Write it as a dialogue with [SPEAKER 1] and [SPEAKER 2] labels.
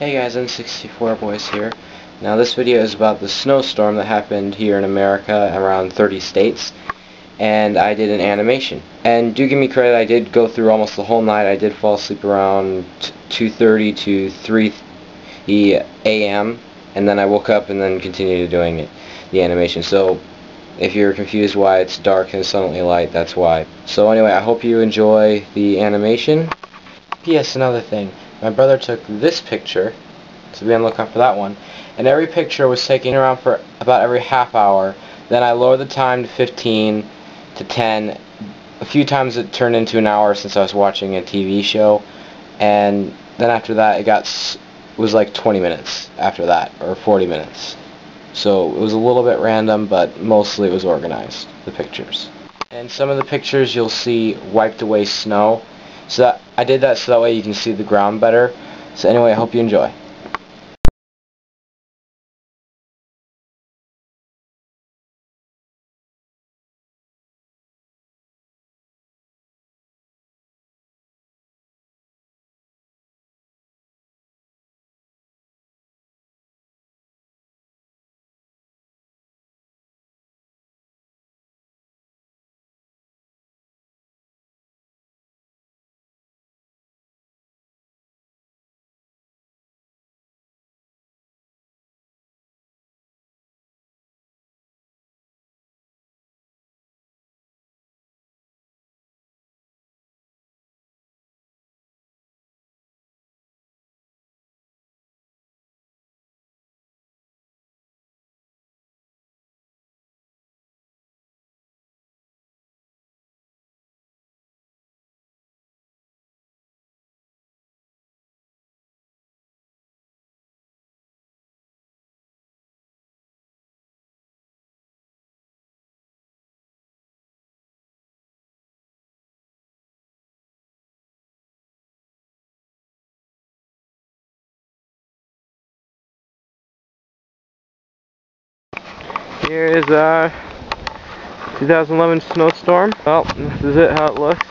[SPEAKER 1] Hey guys, N64Boys here. Now this video is about the snowstorm that happened here in America around 30 states, and I did an animation. And do give me credit, I did go through almost the whole night. I did fall asleep around 2:30 to 3 a.m. and then I woke up and then continued doing the animation. So if you're confused why it's dark and suddenly light, that's why. So anyway, I hope you enjoy the animation. P.S. Another thing. My brother took this picture, so be on the lookout for that one, and every picture was taken around for about every half hour. Then I lowered the time to 15 to 10. A few times it turned into an hour since I was watching a TV show, and then after that it was like 20 minutes after that, or 40 minutes. So it was a little bit random, but mostly it was organized, the pictures. And some of the pictures you'll see wiped away snow. So I did that so that way you can see the ground better. So anyway, I hope you enjoy. Here is 2011 snowstorm. Well, this is it, how it looks.